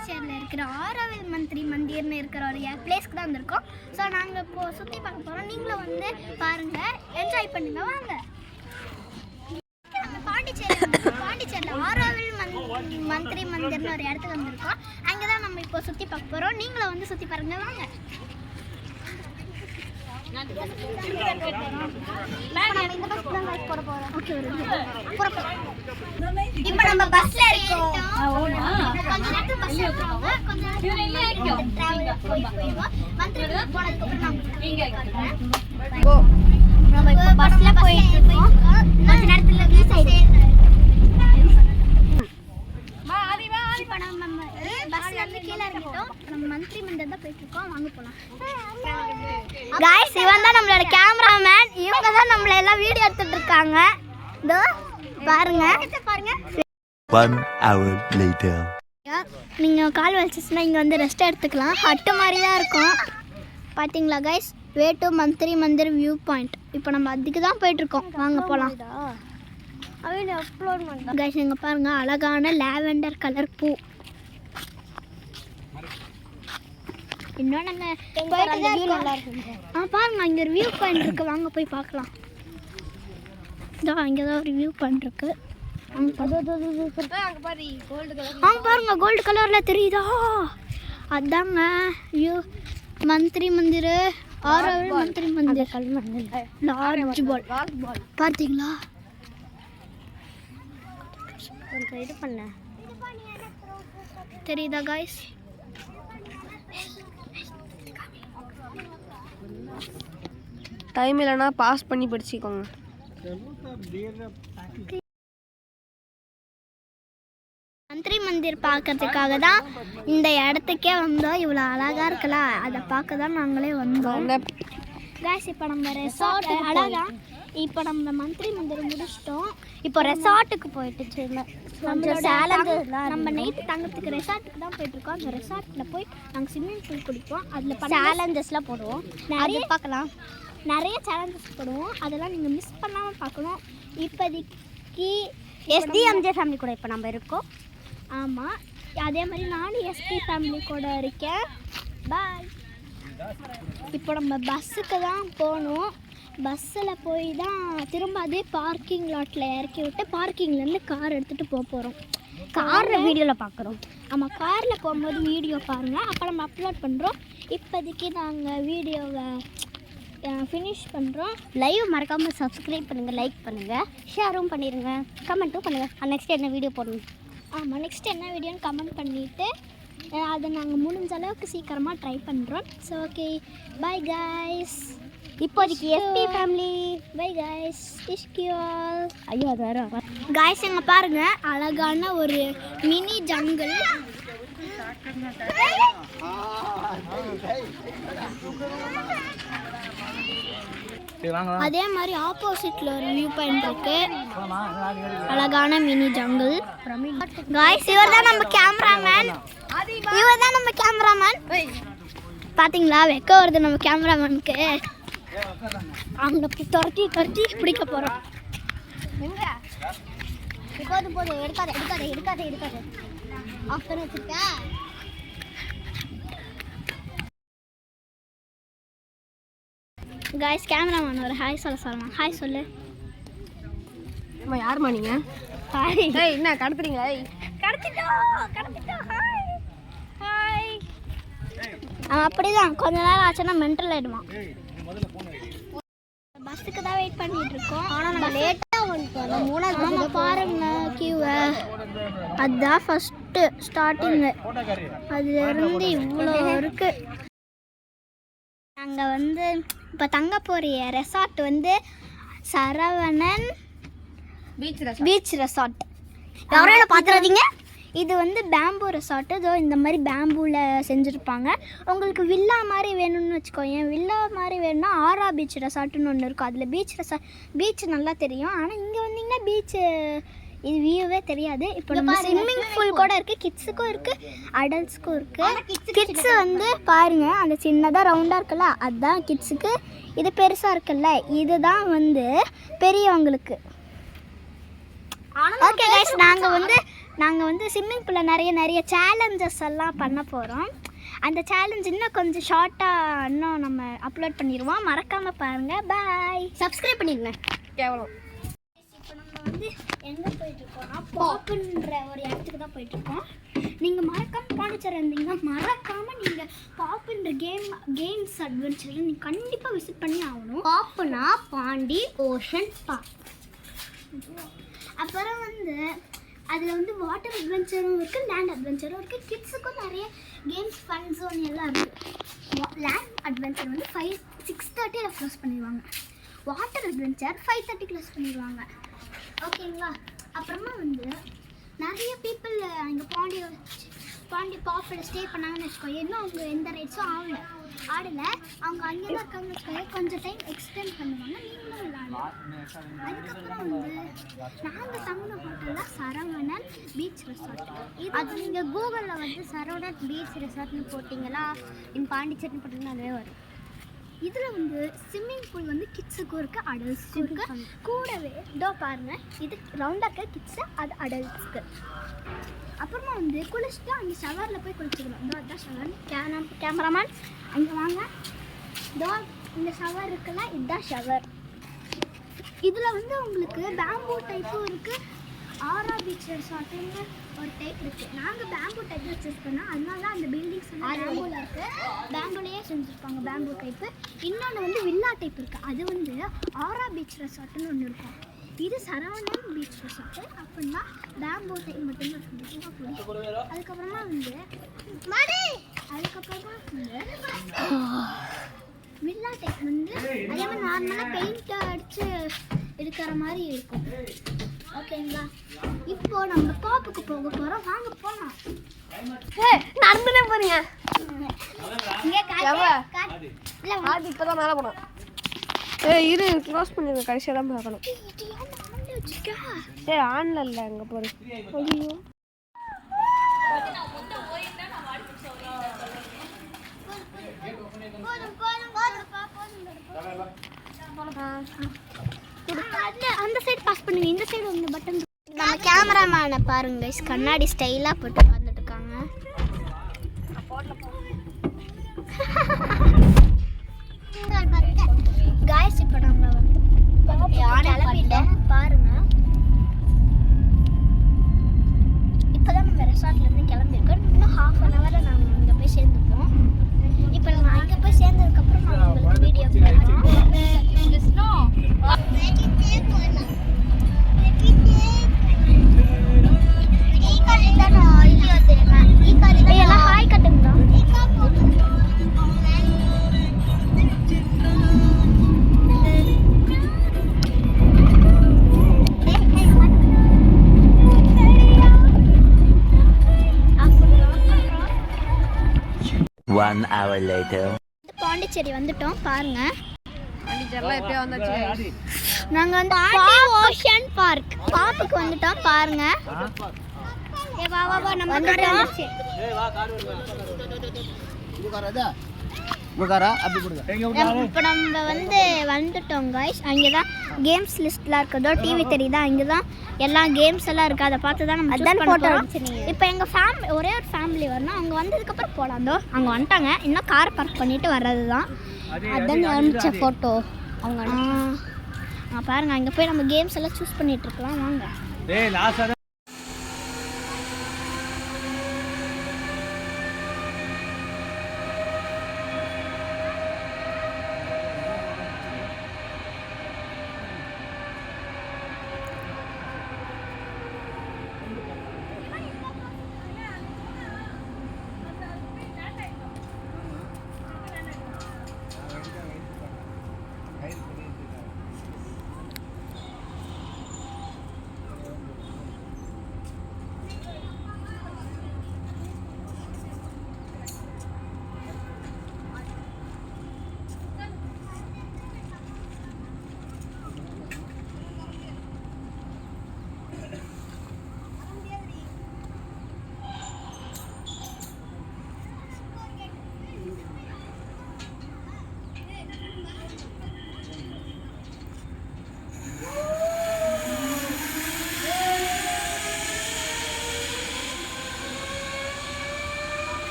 பாண்டிச்சேரியில் இருக்கிற ஆரோவில் மந்திரி மந்திர்னு இருக்கிற ஒரு பிளேஸ்க்கு தான் வந்திருக்கோம். ஸோ நாங்கள் இப்போது சுற்றி பார்க்க போகிறோம். நீங்களும் வந்து பாருங்கள், என்ஜாய் பண்ணுங்க வாங்க. பாண்டிச்சேரியில் ஆரோவில் மந்திரி மந்திர்னு ஒரு இடத்துக்கு வந்திருக்கோம். அங்கே தான் நம்ம இப்போ சுற்றி பார்க்க போகிறோம். நீங்களும் வந்து சுற்றி பாருங்க வாங்க. இப்போ நம்ம பஸ்ல இருக்கோம். கொஞ்ச நேரத்துக்கு பஸ்ல இருக்கோம். நம்ம இப்போ பஸ்ல போயிட்டு இருக்கோம். கொஞ்ச நேரத்துல ரீச் ஆயிடுவோம். இப்போ நம்ம பஸ்ல இருந்து கீழே இறங்கிட்டோம். நம்ம மந்திரி மந்திர் தான் போயிட்டு இருக்கோம். வாங்க போலாம். गाइस இவன் தான் நம்மளோட கேமராமேன். இவங்க தான் நம்மள எல்லாம் வீடியோ எடுத்துட்டு இருக்காங்க. இதோ பாருங்க. 1 hour later. நீங்க கால் வலிச்சுச்சுன்னா இங்க வந்து ரெஸ்ட் எடுத்துக்கலாம். ஹட் மாதிரி தான் இருக்கும். பாத்தீங்களா गाइस, வே டு மந்திரி மந்திர் வியூ பாயிண்ட். இப்போ நம்ம அதுக்கு தான் போயிட்டு இருக்கோம். வாங்க போலாம். அவன் அப்லோட் பண்ணா. गाइस இங்க பாருங்க, அழகான லாவெண்டர் கலர் பூ. இன்னும் நாங்கள் பாருங்க, இங்கே ஒரு வியூ பாயிண்ட் இருக்கு. வாங்க போய் பார்க்கலாம். இதோ அங்கே தான் ஒரு வியூ பாயிண்ட் இருக்கு. பாருங்க, கோல்டு கலர்ல தெரியுதா? அதாங்க வியூ மந்திரி மந்திர், ஆரோவில் மந்திரி மந்திர். லார்ஜ் பால் பார்த்தீங்களா? இது பண்ண தெரியுதா गाइस? டைம் இல்லைனா பாஸ் பண்ணி படிச்சுக்கோங்க. மந்திரி மந்திர் பார்க்கறதுக்காக தான் இந்த இடத்துக்கே வந்தோம். இவ்வளோ அழகா இருக்குல்ல, அதை பார்க்க தான் நாங்களே வந்தோம். गाइस இப்போ நம்ம ரெசார்ட் அழகா, இப்போ நம்ம மந்திரி மந்திர் முடிச்சிட்டோம். இப்போ ரெசார்ட்டுக்கு போயிட்டு நம்ம நைட்டு தங்கத்துக்கு ரெசார்ட்டுக்கு தான் போயிட்டுருக்கோம். அந்த ரெசார்ட்டில் போய் நாங்கள் ஸ்விம்மிங் பூல் குடிப்போம். அதில் சேலஞ்சஸ்லாம் போடுவோம். நிறைய பார்க்கலாம், நிறைய சேலஞ்சஸ் போடுவோம். அதெல்லாம் நீங்கள் மிஸ் பண்ணாமல் பார்க்கணும். இப்போதைக்கு எஸ்டிஎம்ஜே ஃபேமிலி கூட இப்போ நம்ம இருக்கோம். ஆமாம், அதே மாதிரி நானும் எஸ்டி ஃபேமிலி கூட இருக்கேன். பாய். இப்போ நம்ம பஸ்ஸுக்கு தான் போகணும். பஸ்ஸில் போய் தான் திரும்ப அதே பார்க்கிங் லாட்டில் இறக்கி விட்டு பார்க்கிங்லேருந்து கார் எடுத்துகிட்டு போகிறோம். காரில் வீடியோவில் பார்க்குறோம். ஆமாம், காரில் போகும்போது வீடியோ பாருங்கள், அப்போ நம்ம அப்லோட் பண்ணுறோம். இப்போதைக்கு நாங்கள் வீடியோவை ஃபினிஷ் பண்ணுறோம். லைவ் மறக்காமல் சப்ஸ்கிரைப் பண்ணுங்கள், லைக் பண்ணுங்கள், ஷேரும் பண்ணிடுங்க, கமெண்ட்டும் பண்ணுங்கள். நெக்ஸ்ட் என்ன வீடியோ போடணும்? ஆமாம், நெக்ஸ்ட் என்ன வீடியோன்னு கமெண்ட் பண்ணிவிட்டு அதை நாங்கள் முடிஞ்ச அளவுக்கு சீக்கிரமாக ட்ரை பண்ணுறோம். So okay, bye guys. இப்போதைக்கு எஸ்பி ஃபேமிலி பை கைஸ். இஷ்கியால். ஐயோ அது வேறு கைஸ் இங்கே பாருங்கள், அழகான ஒரு மினி ஜங்கிள். அதே மாதிரி ஆப்போசிட்ல ஒரு வியூ பாயிண்ட் இருக்கு. அழகான மினி ஜங்கிள். गाइस இவர் தான் நம்ம கேமராமேன். பாத்தீங்களா, வெக்க வருது நம்ம கேமராமேனுக்கு. அங்க துரத்தி பிடிக்க போறோம். போதும் எடுக்காத ஆஃப் பண்ணி வச்சிருக்கேன். गाइस கேமராமேன் ஒரு ஹாய் சொல்லலாம். ஹாய் சொல்லு. அம்மா யாருமா நீங்க? ஹாய். ஏய் என்ன கடத்துறீங்க? கடத்திட்டோம். ஹாய். அவன் அப்படிதான் கொஞ்ச நேரம் ஆச்சுன்னா மென்டல் ஆயிடுவான். பஸ்ஸுக்கு தான் வெயிட் பண்ணிட்டு இருக்கோம். ஆனால் நம்ம லேட்டாக வந்துட்டோம். மூணாவது பாருங்க கியூவை. அதுதான் ஃபஸ்ட்டு ஸ்டார்டிங்கு. அதுலேருந்து இவ்வளோ இருக்கு. நாங்கள் வந்து இப்போ தங்க போகிற ரெசார்ட் வந்து சரவணன் பீச் ரெசார்ட். யாரும் பார்த்துறாதீங்க. இது வந்து பேம்பூ ரெசார்ட்டு. இதோ இந்த மாதிரி பேம்பூவில் செஞ்சுருப்பாங்க. உங்களுக்கு வில்லா மாதிரி வேணும்னு வச்சுக்கோங்க. வில்லா மாதிரி வேணும்னா ஆரா பீச் ரெசார்ட்டுன்னு ஒன்று இருக்கும். அதில் பீச் நல்லா தெரியும். ஆனால் இங்கே வந்தீங்கன்னா பீச்சு இது வியூவே தெரியாது. இப்போ நம்ம ஸ்விம்மிங் பூல் கூட இருக்குது. கிட்ஸுக்கும் இருக்குது, அடல்ட்ஸுக்கும் இருக்குது. கிட்ஸு வந்து பாருங்கள், அந்த சின்னதாக ரவுண்டாக இருக்குல்ல, அதுதான் கிட்ஸுக்கு. இது பெருசாக இருக்குல்ல, இதுதான் வந்து பெரியவங்களுக்கு. ஓகே கைஸ், நாங்கள் வந்து நாங்கள் வந்து ஸ்விம்மிங் பூலில் நிறைய சேலஞ்சஸ் எல்லாம் பண்ண போகிறோம். அந்த சேலஞ்ச் இன்னும் கொஞ்சம் ஷார்ட்டாக இன்னும் நம்ம அப்லோட் பண்ணிடுவோம். மறக்காமல் பாருங்கள். பாய். சப்ஸ்கிரைப் பண்ணிடுங்க. கேவலம். இப்போ நம்ம வந்து எங்கே போயிட்டுருக்கோம்னா பாப்புன்ற ஒரு இடத்துக்கு தான் போயிட்டுருக்கோம். நீங்கள் மறக்காமல் பாண்டிச்சேரி இருந்தீங்கன்னா மறக்காமல் நீங்கள் பாப்புன்ற கேம்ஸ் அட்வென்ச்சர் நீங்கள் கண்டிப்பாக விசிட் பண்ணி ஆகணும். பாப்புனா பாண்டி ஓஷன் பார்க். அப்புறம் வந்து அதில் வந்து வாட்டர் அட்வென்ச்சரும் இருக்குது, லேண்ட் அட்வென்ச்சரும் இருக்குது. கிட்ஸுக்கும் நிறைய கேம்ஸ் ஃபன் ஜோன் எல்லாம் இருக்குது. லேண்ட் அட்வென்ச்சர் வந்து 6:30 க்ளோஸ் பண்ணிடுவாங்க. வாட்டர் அட்வென்ச்சர் 5:30 க்ளோஸ் பண்ணிடுவாங்க. ஓகேங்களா? அப்புறமா வந்து நிறைய பீப்புள் இங்கே பாண்டி பாப்பில் ஸ்டே பண்ணாங்கன்னு வச்சுக்கோங்க. இன்னும் அவங்க எந்த ரைட்ஸும் ஆடலை. அவங்க அங்கே தான் இருக்காங்கன்னு வச்சுக்கோங்க. கொஞ்சம் டைம் எக்ஸ்டெண்ட் பண்ணுவாங்க, நீங்களும் விளாடலாம். அதுக்கப்புறம் வந்து நாங்கள் தங்கின ஹோட்டலில் சரவணன் பீச் ரெசார்ட். அது நீங்கள் கூகுளில் வந்து சரவணன் பீச் ரெசார்ட்னு போட்டிங்களா, இன் பாண்டிச்சேரின்னு போட்டிங்கன்னா அதுவே வரும். இதில் வந்து ஸ்விம்மிங் பூல் வந்து கிட்ஸுக்கும் இருக்குது, அடல்ட்ஸுக்கும் இருக்குது. கூடவே இதோ பாருங்கள், இது ரவுண்டாக இருக்க கிட்ஸு, அது அடல்ட்ஸ்க்கு. அப்புறமா வந்து குளிச்சுட்டு அங்கே ஷவரில் போய் குளிச்சுக்கணும். இதோ அதுதான் ஷவர். கேமராமேன் அங்கே வாங்க. இதோ இந்த ஷவர் இருக்குல்ல, இதுதான் ஷவர். இதில் வந்து உங்களுக்கு பேம்பூ டைப்பும் இருக்குது, ஆரா பீச் ரெசார்ட்டுன்னு ஒரு டைப் இருக்குது. நாங்கள் பேம்பூ டைப் தான் சூஸ் பண்ணோம். அதனால தான் அந்த பில்டிங்ஸ் வந்து பேம்பூவில் இருக்குது. பேம்பூலேயே செஞ்சுருப்பாங்க பேம்பூ டைப்பு. இன்னொன்று வந்து வில்லா டைப் இருக்குது, அது வந்து ஆரா பீச் ரெசார்ட்டுன்னு ஒன்று இருக்கும். இது சரவணன் பீச் ரெசார்ட்டு. அப்படின்னா பேம்பூ டைப் மட்டும்தான் சொல்லிட்டு. அதுக்கப்புறமா வந்து வில்லா டைப் வந்து அதே மாதிரி நார்மலாக பெயிண்ட் அடித்து இருக்கிற மாதிரி இருக்கும். ஓகேங்களா? இப்போ நம்ம பாப்புக்கு போக போகிறோம். வாங்க போகலாம். நடந்துனே போறீங்க. இங்கே இல்லை அது இப்போ தான் மேலே போனோம். இரு க்ளோஸ் பண்ணிடுங்க, கடைசியாக தான் பார்க்கணும். ஆன்ல இல்லை அங்கே போகிறேன். ஐயோ அந்த சைடு பாஸ் பண்ணுங்க, இந்த சைடு வந்து பட்டன். நம்ம கேமராமேனை பாருங்க, கண்ணாடி ஸ்டைலாக போட்டு வந்துட்டு இருக்காங்க. காய்ஸ் இப்போ நம்ம வந்து கிளம்பிட்டோம் பாருங்க. இப்போதான் நம்ம ரெசார்ட்லேருந்து கிளம்பியிருக்கோம். இன்னும் ½ hour நாங்கள் அங்கே போய் சேர்ந்துப்போம். இப்போ நம்ம அங்கே போய் சேர்ந்ததுக்கப்புறம் நான் உங்களுக்கு வீடியோ எல்லாம் ஹாய் கட்டுங்க. One hour later. பாண்டிச்சேரி வந்துட்டோம் பாருங்க. பாண்டிச்சேரிலாம் எப்பயோ வந்தாச்சு. நாங்கள் வந்து ஓஷன் பார்க் பாப்புக்கு வந்துட்டோம் பாருங்க. நம்ம வந்துட்டோம். இப்போ நம்ம வந்துட்டோம் காய்ஸ். அங்கே தான் கேம்ஸ் லிஸ்ட்லாம் இருக்குதோ, டிவி தெரியுதா, அங்கே தான் எல்லா கேம்ஸ் எல்லாம் இருக்குது. அதை பார்த்து தான் நம்ம அதான் ஃபோட்டோ எடுத்துனீங்க. இப்போ எங்கள் ஃபேமிலி ஒரே ஒரு ஃபேமிலி வரணும். அவங்க வந்ததுக்கப்புறம் போகலாந்தோ, அங்கே வந்துட்டாங்க. இன்னும் கார் பார்க் பண்ணிட்டு வர்றது தான். அதான் அனுப்பிச்ச ஃபோட்டோ அவங்க பாருங்கள். அங்கே போய் நம்ம கேம்ஸ் எல்லாம் சூஸ் பண்ணிட்டு இருக்கலாம். வாங்க.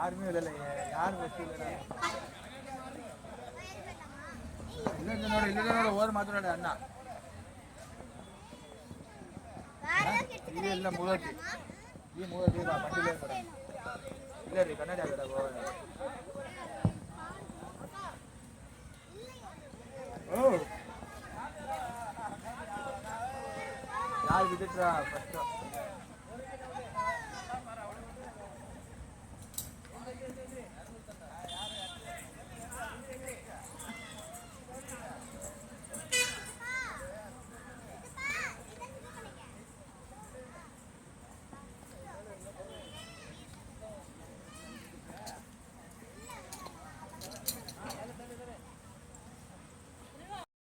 யாருமே இல்லை யார் பஸ் இல்லை இல்ல ஓர் மாத்திரம் அண்ணா ಇಲ್ಲ ಮೂವತ್ತು ಈ 30 ಬಂಡಿಲೇ ಇಲ್ಲ ರೀ ಕನ್ನಡ ಆಗಲ್ಲ ಓ ಯಾರು ಬಿದ್ದಿಟ್ರ ಫಸ್ಟ್